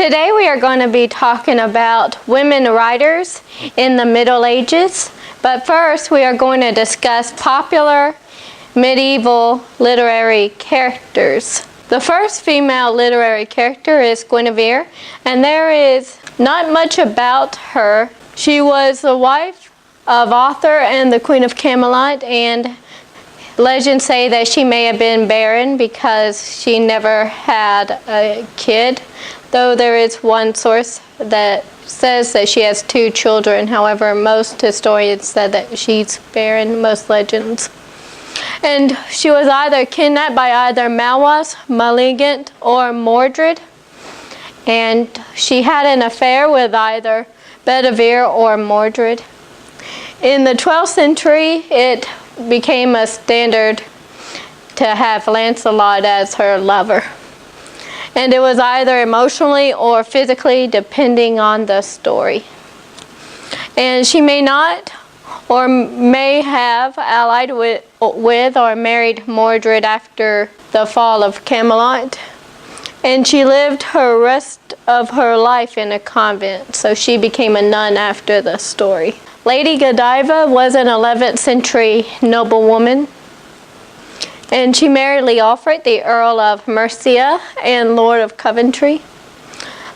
Today we are going to be talking about women writers in the Middle Ages, but first we are going to discuss popular medieval literary characters. The first female literary character is Guinevere, and there is not much about her. She was the wife of Arthur and the Queen of Camelot, and legends say that she may have been barren because she never had a kid, though there is one source that says that she has 2 children. However, most historians said that she's barren, most legends. And she was either kidnapped by either Malwas, Malignant, or Mordred, and she had an affair with either Bedivere or Mordred. In the 12th century, it became a standard to have Lancelot as her lover. And it was either emotionally or physically, depending on the story. And she may not or may have allied with or married Mordred after the fall of Camelot. And she lived her rest of her life in a convent, so she became a nun after the story. Lady Godiva was an 11th century noblewoman, and she married Leofric, the Earl of Mercia and Lord of Coventry.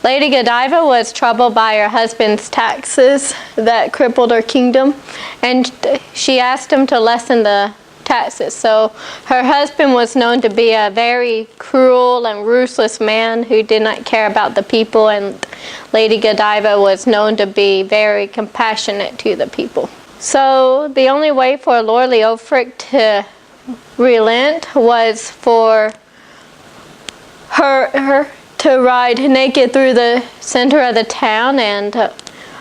Lady Godiva was troubled by her husband's taxes that crippled her kingdom, and she asked him to lessen the taxes. So her husband was known to be a very cruel and ruthless man who did not care about the people, and Lady Godiva was known to be very compassionate to the people. So the only way for Lord Leofric to relent was for her to ride naked through the center of the town, and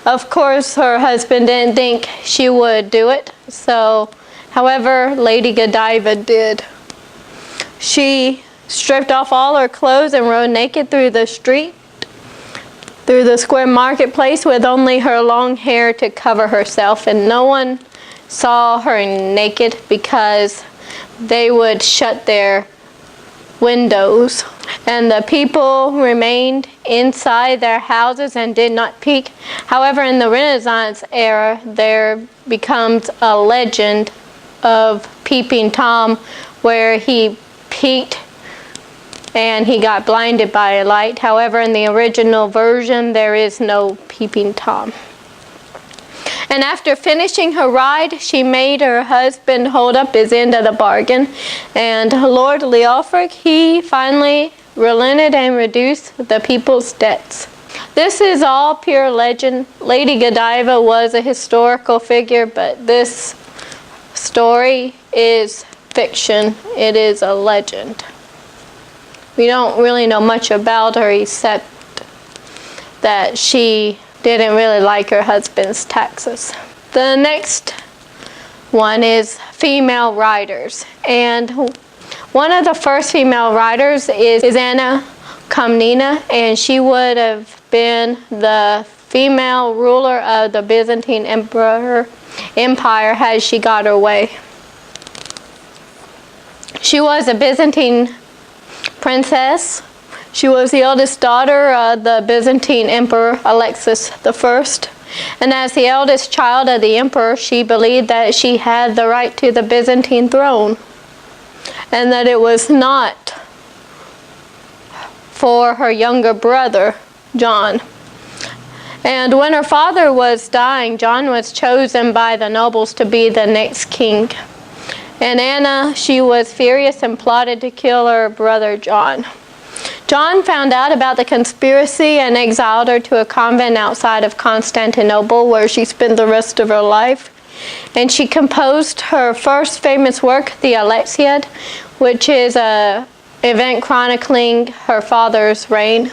of course her husband didn't think she would do it. So however, Lady Godiva did. She stripped off all her clothes and rode naked through the street, through the square marketplace, with only her long hair to cover herself, and no one saw her naked because they would shut their windows, and the people remained inside their houses and did not peek. However, in the Renaissance era, there becomes a legend of Peeping Tom, where he peeked and he got blinded by a light. However, in the original version, there is no Peeping Tom. And after finishing her ride, she made her husband hold up his end of the bargain. And Lord Leofric, he finally relented and reduced the people's debts. This is all pure legend. Lady Godiva was a historical figure, but this story is fiction. It is a legend. We don't really know much about her except that she didn't really like her husband's taxes. The next one is female writers, and one of the first female writers is Anna Komnena, and she would have been the female ruler of the Byzantine Empire had she got her way. She was a Byzantine princess. She was the eldest daughter of the Byzantine Emperor Alexis I, and as the eldest child of the emperor, she believed that she had the right to the Byzantine throne, and that it was not for her younger brother, John. And when her father was dying, John was chosen by the nobles to be the next king. And Anna, she was furious and plotted to kill her brother John. John found out about the conspiracy and exiled her to a convent outside of Constantinople, where she spent the rest of her life. And she composed her first famous work, the Epiode, which is an event chronicling her father's reign.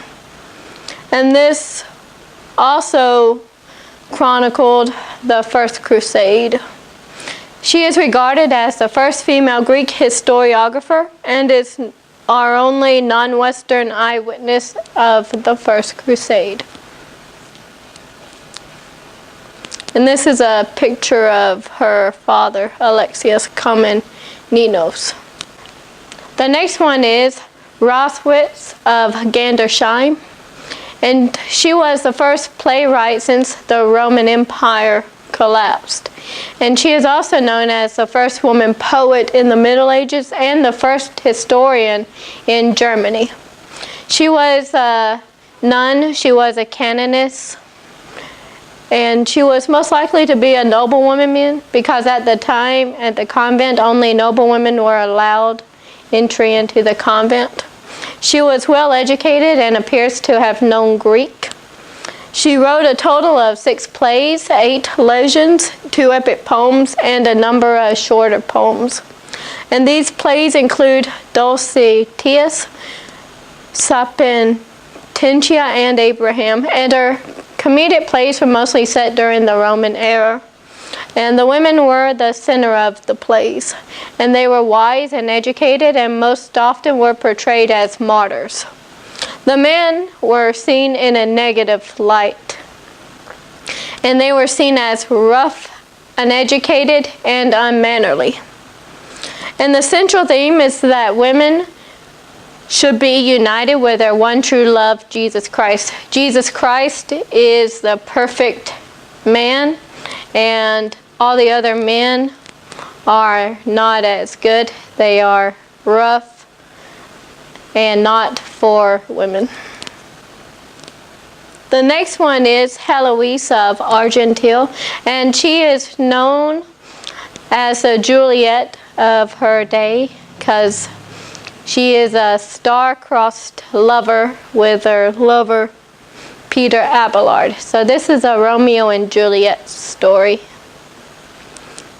And this also chronicled the First Crusade. She is regarded as the first female Greek historiographer and is our only non-Western eyewitness of the First Crusade. And this is a picture of her father, Alexius Komnenos. The next one is Roswitz of Gandersheim. And she was the first playwright since the Roman Empire collapsed. And she is also known as the first woman poet in the Middle Ages and the first historian in Germany. She was a nun, she was a canoness, and she was most likely to be a noblewoman because at the time at the convent only noblewomen were allowed entry into the convent. She was well educated and appears to have known Greek. She wrote a total of 6 plays, 8 legends, 2 epic poems, and a number of shorter poems. And these plays include Dulcitius, Sapientia, and Abraham, and her comedic plays were mostly set during the Roman era. And the women were the center of the plays, and they were wise and educated and most often were portrayed as martyrs. The men were seen in a negative light, and they were seen as rough, uneducated, and unmannerly. And the central theme is that women should be united with their one true love, Jesus Christ. Jesus Christ is the perfect man, and all the other men are not as good. They are rough and not for women. The next one is Heloise of Argenteuil, and she is known as a Juliet of her day because she is a star-crossed lover with her lover Peter Abelard. So this is a Romeo and Juliet story.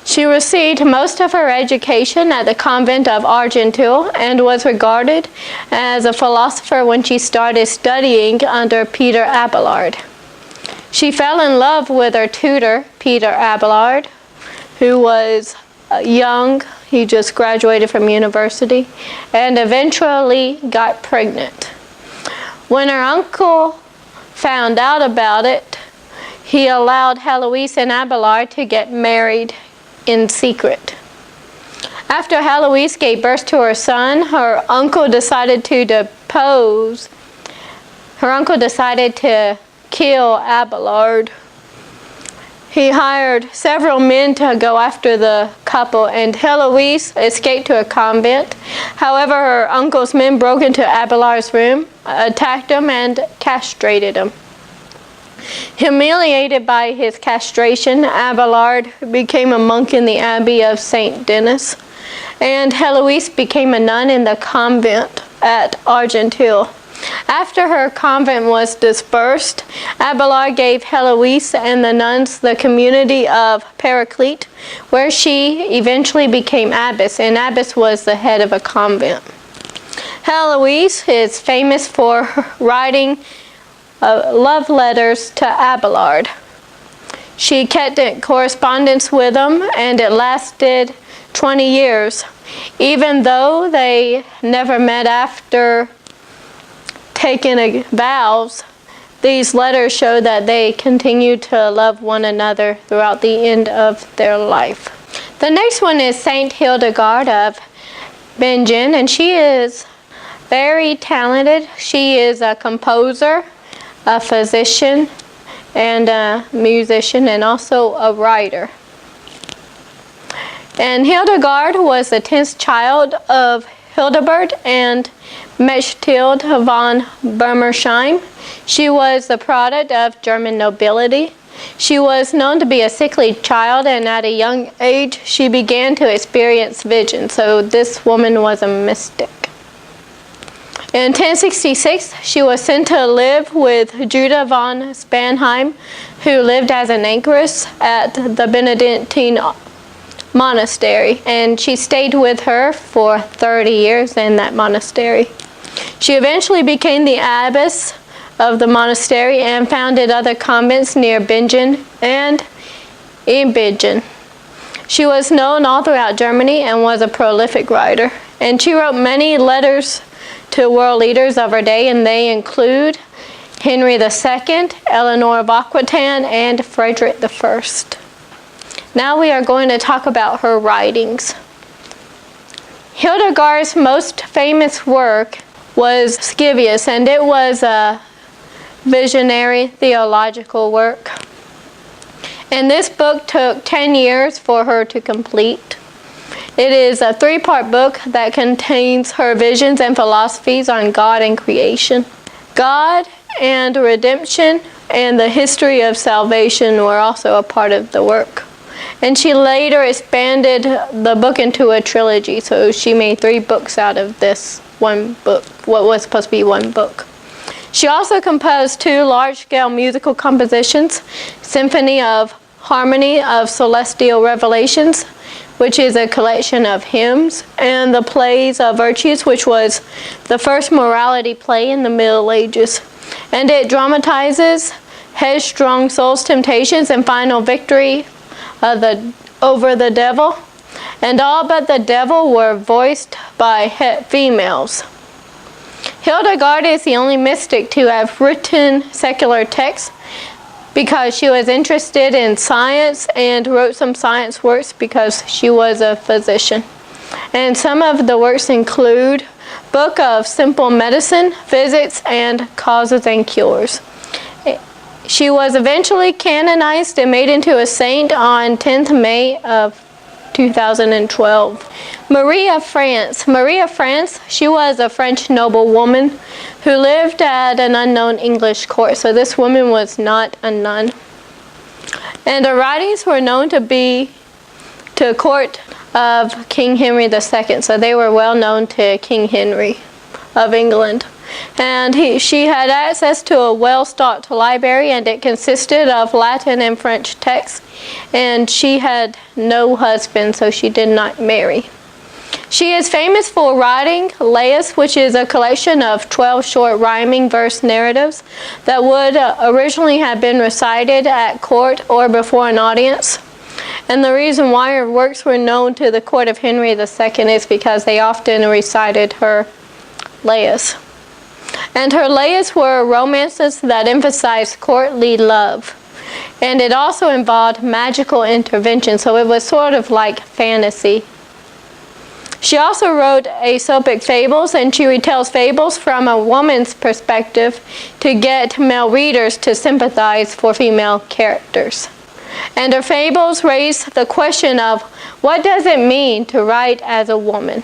She received most of her education at the convent of Argenteuil and was regarded as a philosopher when she started studying under Peter Abelard. She fell in love with her tutor, Peter Abelard, who was young. He just graduated from university and eventually got pregnant. When her uncle found out about it, he allowed Heloise and Abelard to get married in secret. After Heloise gave birth to her son, her uncle decided to depose. Her uncle decided to kill Abelard. He hired several men to go after the couple, and Heloise escaped to a convent. However, her uncle's men broke into Abelard's room, attacked him, and castrated him. Humiliated by his castration, Abelard became a monk in the Abbey of St. Denis, and Heloise became a nun in the convent at Argenteuil. After her convent was dispersed, Abelard gave Heloise and the nuns the community of Paraclete, where she eventually became abbess, and abbess was the head of a convent. Heloise is famous for writing love letters to Abelard. She kept in correspondence with him, and it lasted 20 years. Even though they never met after taking vows, these letters show that they continued to love one another throughout the end of their life. The next one is Saint Hildegard of Bingen, and she is very talented. She is a composer, a physician, and a musician, and also a writer. And Hildegard was the 10th child of Hildebert and Mechthild von Bermersheim. She was the product of German nobility. She was known to be a sickly child, and at a young age she began to experience vision. So this woman was a mystic. In 1066, she was sent to live with Judah von Spanheim, who lived as an anchoress at the Benedictine monastery, and she stayed with her for 30 years in that monastery. She eventually became the abbess of the monastery and founded other convents near Bingen and in Bingen. She was known all throughout Germany and was a prolific writer, and she wrote many letters to world leaders of her day, and they include Henry II, Eleanor of Aquitaine, and Frederick I. Now we are going to talk about her writings. Hildegard's most famous work was Scivias, and it was a visionary theological work. And this book took 10 years for her to complete. It is a 3-part book that contains her visions and philosophies on God and creation. God and redemption and the history of salvation were also a part of the work. And she later expanded the book into a trilogy, so she made 3 books out of this one book, what was supposed to be one book. She also composed 2 large-scale musical compositions, Symphony of Harmony of Celestial Revelations, which is a collection of hymns, and the Plays of Virtues, which was the first morality play in the Middle Ages. And it dramatizes headstrong soul's temptations and final victory over the devil. And all but the devil were voiced by females. Hildegard is the only mystic to have written secular texts because she was interested in science and wrote some science works because she was a physician. And some of the works include Book of Simple Medicine, Physics, and Causes and Cures. She was eventually canonized and made into a saint on 10th May of 2012. Marie of France. Marie of France, she was a French noblewoman who lived at an unknown English court. So this woman was not a nun. And her writings were known to be to court of King Henry II. So they were well known to King Henry of England. And she had access to a well-stocked library, and it consisted of Latin and French texts. And she had no husband, so she did not marry. She is famous for writing Laius, which is a collection of 12 short rhyming verse narratives that would originally have been recited at court or before an audience. And the reason why her works were known to the court of Henry II is because they often recited her Laius. And her Laius were romances that emphasized courtly love. And it also involved magical intervention, so it was sort of like fantasy. She also wrote Aesopic fables, and she retells fables from a woman's perspective to get male readers to sympathize for female characters. And her fables raise the question of what does it mean to write as a woman?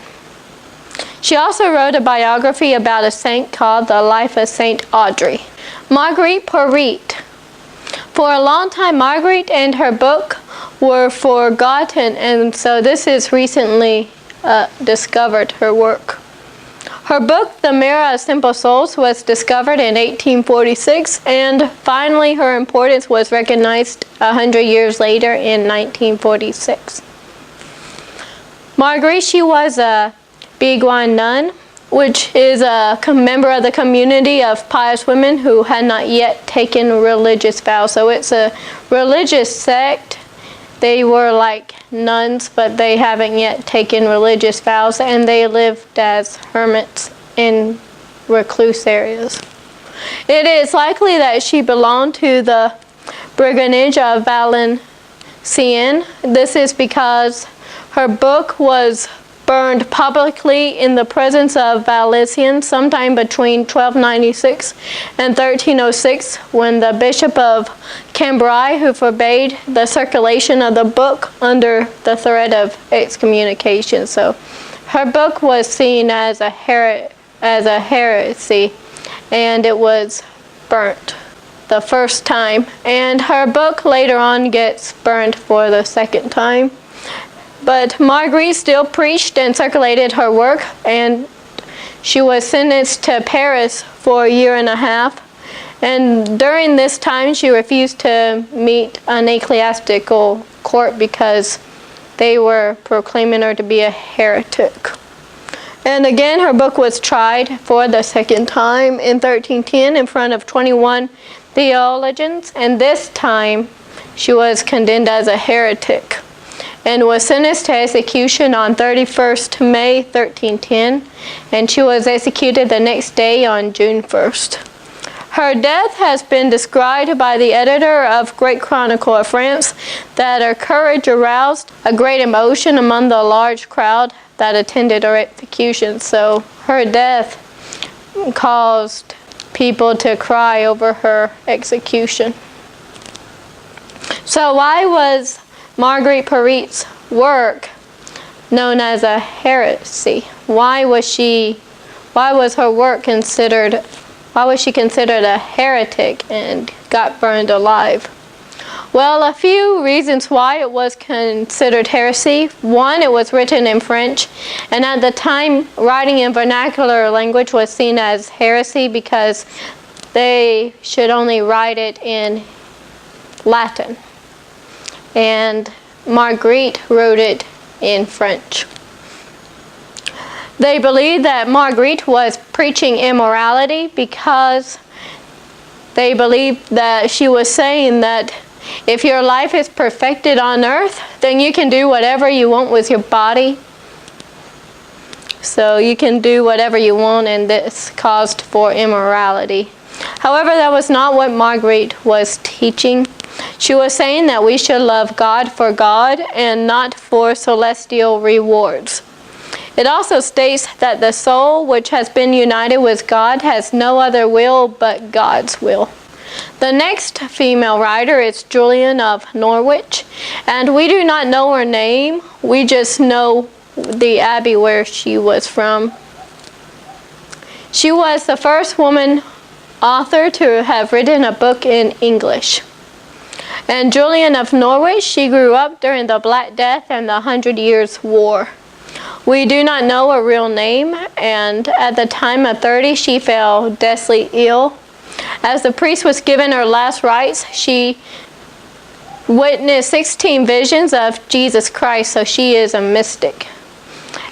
She also wrote a biography about a saint called The Life of Saint Audrey. Marguerite Porete. For a long time, Marguerite and her book were forgotten, and so this is recently discovered her work. Her book, The Mirror of Simple Souls, was discovered in 1846, and finally her importance was recognized 100 years later in 1946. Marguerite, she was a Beguine nun, which is a member of the community of pious women who had not yet taken religious vows. So it's a religious sect. They were like nuns, but they haven't yet taken religious vows, and they lived as hermits in recluse areas. It is likely that she belonged to the brigandage of Valenciennes. This is because her book was burned publicly in the presence of Valenciennes sometime between 1296 and 1306, when the Bishop of Cambrai, who forbade the circulation of the book under the threat of excommunication. So her book was seen as a heresy, and it was burnt the first time. And her book later on gets burned for the second time. But Marguerite still preached and circulated her work, and she was sentenced to Paris for a year and a half. And during this time, she refused to meet an ecclesiastical court because they were proclaiming her to be a heretic. And again, her book was tried for the second time in 1310 in front of 21 theologians, and this time she was condemned as a heretic and was sentenced to execution on 31st May 1310, and she was executed the next day on June 1st. Her death has been described by the editor of Great Chronicle of France that her courage aroused a great emotion among the large crowd that attended her execution. So her death caused people to cry over her execution. So why was Marguerite Porreet's work known as a heresy? Why was she considered a heretic and got burned alive? Well, a few reasons why it was considered heresy. One, it was written in French, and at the time, writing in vernacular language was seen as heresy because they should only write it in Latin. And Marguerite wrote it in French. They believed that Marguerite was preaching immorality because they believed that she was saying that if your life is perfected on earth, then you can do whatever you want with your body. So you can do whatever you want, and this caused for immorality. However, that was not what Marguerite was teaching. She was saying that we should love God for God and not for celestial rewards. It also states that the soul which has been united with God has no other will but God's will. The next female writer is Julian of Norwich, and we do not know her name. We just know the abbey where she was from. She was the first woman author to have written a book in English. And Julian of Norwich, she grew up during the Black Death and the 100 Years' War. We do not know her real name, and at the time of 30, she fell deathly ill. As the priest was given her last rites, she witnessed 16 visions of Jesus Christ, so she is a mystic.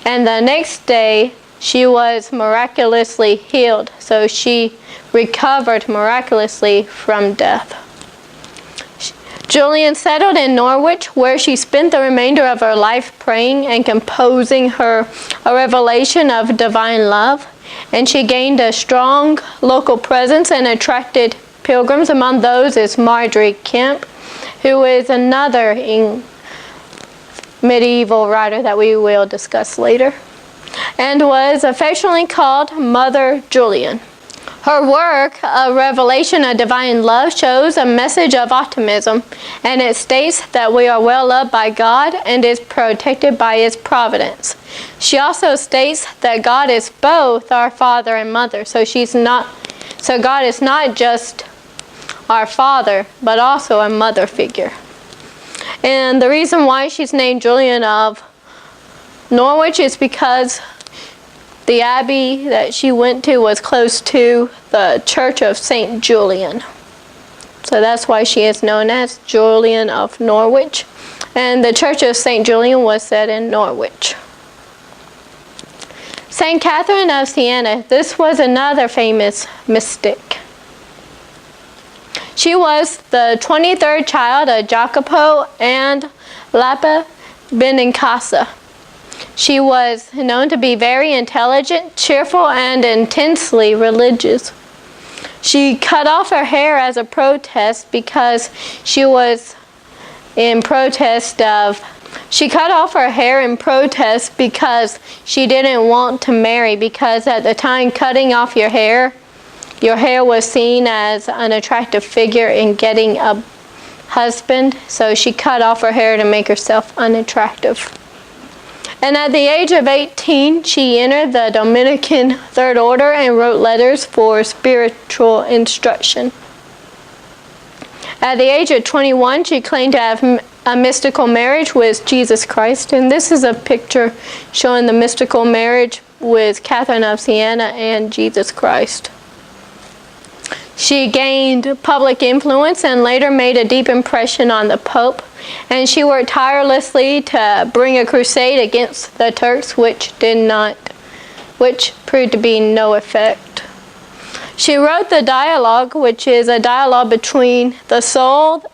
And the next day, she was miraculously healed, so she recovered miraculously from death. Julian settled in Norwich, where she spent the remainder of her life praying and composing a revelation of divine love. And she gained a strong local presence and attracted pilgrims. Among those is Marjorie Kemp, who is another medieval writer that we will discuss later, and was affectionately called Mother Julian. Her work, A Revelation of Divine Love, shows a message of optimism, and it states that we are well loved by God and is protected by His providence. She also states that God is both our Father and Mother, so God is not just our Father, but also a mother figure. And the reason why she's named Julian of Norwich is because the abbey that she went to was close to the Church of St. Julian. So that's why she is known as Julian of Norwich. And the Church of St. Julian was set in Norwich. St. Catherine of Siena. This was another famous mystic. She was the 23rd child of Jacopo and Lapa Benincasa. She was known to be very intelligent, cheerful, and intensely religious. She cut off her hair as a protest because she was in protest of... She cut off her hair in protest because she didn't want to marry, because at the time cutting off your hair was seen as an attractive figure in getting a husband. So she cut off her hair to make herself unattractive. And at the age of 18, she entered the Dominican Third Order and wrote letters for spiritual instruction. At the age of 21, she claimed to have a mystical marriage with Jesus Christ. And this is a picture showing the mystical marriage with Catherine of Siena and Jesus Christ. She gained public influence and later made a deep impression on the Pope. And she worked tirelessly to bring a crusade against the Turks, which proved to be no effect. She wrote the Dialogue, which is a dialogue between the soul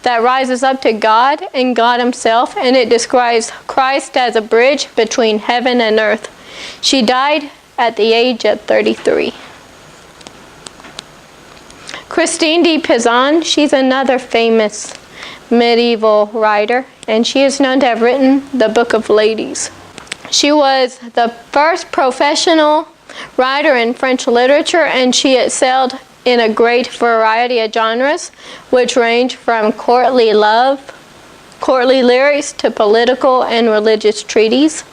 that rises up to God and God Himself, and it describes Christ as a bridge between heaven and earth. She died at the age of 33. Christine de Pizan, she's another famous medieval writer, and she is known to have written the Book of Ladies. She was the first professional writer in French literature, and she excelled in a great variety of genres, which range from courtly lyrics to political and religious treatises.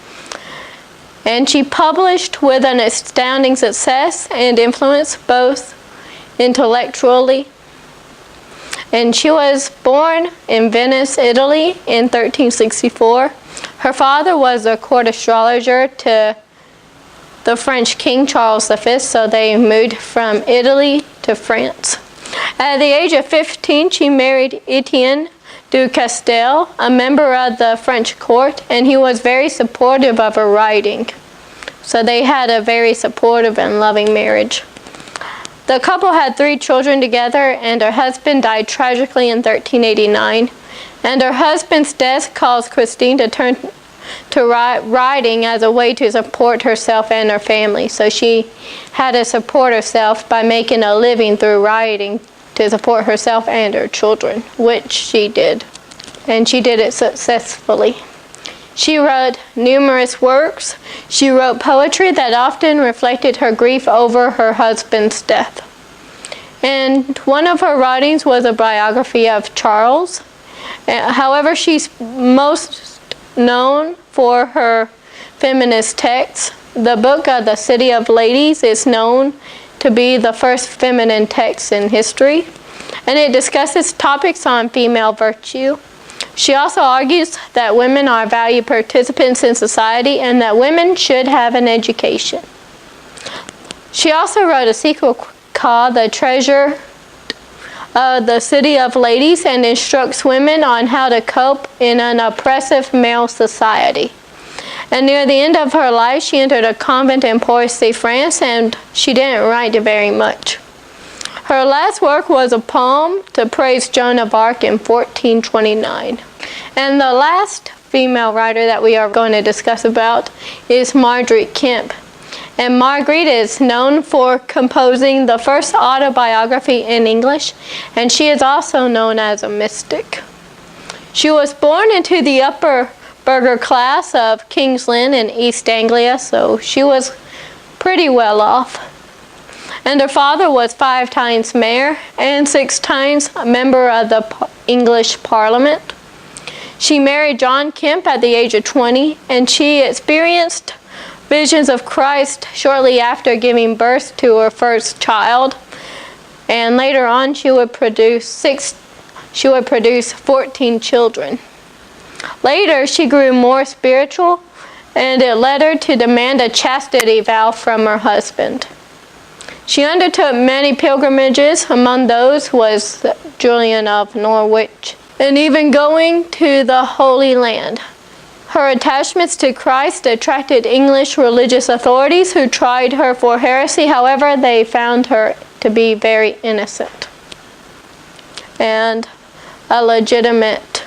And she published with an astounding success and influence both intellectually. And she was born in Venice, Italy in 1364. Her father was a court astrologer to the French King Charles V, so they moved from Italy to France. At the age of 15, she married Etienne du Castel, a member of the French court, and he was very supportive of her writing. So they had a very supportive and loving marriage. The couple had 3 children together, and her husband died tragically in 1389. And her husband's death caused Christine to turn to writing as a way to support herself and her family. So she had to support herself by making a living through writing to support herself and her children, which she did. And she did it successfully. She wrote numerous works. She wrote poetry that often reflected her grief over her husband's death. And one of her writings was a biography of Charles. However, she's most known for her feminist texts. The book of The City of Ladies is known to be the first feminine text in history, and it discusses topics on female virtue. She also argues that women are valued participants in society and that women should have an education. She also wrote a sequel called The Treasure of the City of Ladies and instructs women on how to cope in an oppressive male society. And near the end of her life, she entered a convent in Poissy, France, and she didn't write very much. Her last work was a poem to praise Joan of Arc in 1429. And the last female writer that we are going to discuss about is Marjorie Kemp. And Margaret is known for composing the first autobiography in English, and she is also known as a mystic. She was born into the upper burgher class of King's Lynn in East Anglia, so she was pretty well off. And her father was 5 times mayor and 6 times a member of the English Parliament. She married John Kemp at the age of 20, and she experienced visions of Christ shortly after giving birth to her first child. And later on, she would produce 14 children. Later, she grew more spiritual, and it led her to demand a chastity vow from her husband. She undertook many pilgrimages. Among those was Julian of Norwich, and even going to the Holy Land. Her attachments to Christ attracted English religious authorities who tried her for heresy. However, they found her to be very innocent and a legitimate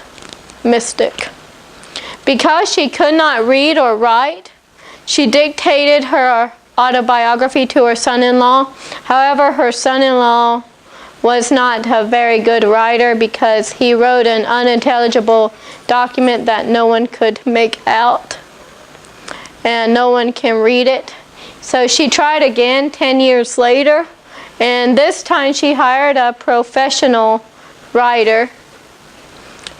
mystic. Because she could not read or write, she dictated her autobiography to her son-in-law. However, her son-in-law was not a very good writer because he wrote an unintelligible document that no one could make out and no one can read it. So she tried again 10 years later, and this time she hired a professional writer,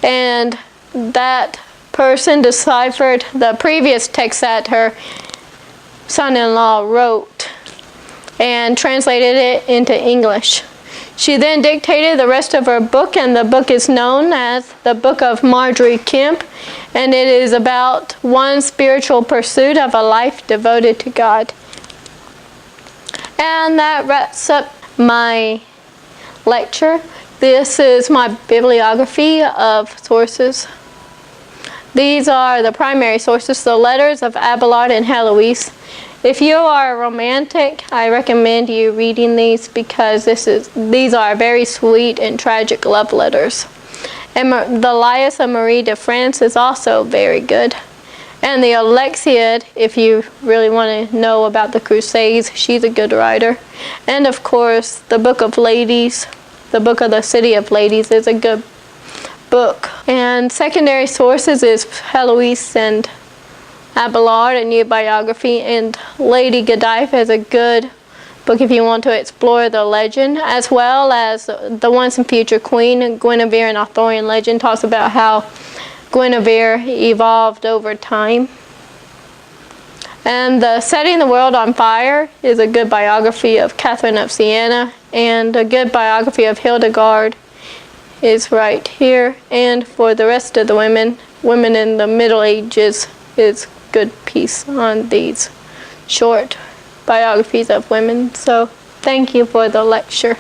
and that person deciphered the previous text that her son-in-law wrote and translated it into English. She then dictated the rest of her book, and the book is known as the Book of Marjorie Kemp, and it is about one spiritual pursuit of a life devoted to God. And that wraps up my lecture. This is my bibliography of sources. These are the primary sources, the letters of Abelard and Heloise. If you are a romantic, I recommend you reading these because these are very sweet and tragic love letters. And the Laius of Marie de France is also very good. And the Alexiad, if you really want to know about the Crusades, she's a good writer. And of course, the Book of Ladies, the Book of the City of Ladies is a good book. And secondary sources is Heloise and Abelard, a new biography, and Lady Godiva is a good book if you want to explore the legend, as well as the Once and Future Queen, Guinevere, and Arthurian legend, talks about how Guinevere evolved over time. And the Setting the World on Fire is a good biography of Catherine of Siena, and a good biography of Hildegard is right here. And for the rest of the women in the Middle Ages is good piece on these short biographies of women. So thank you for the lecture.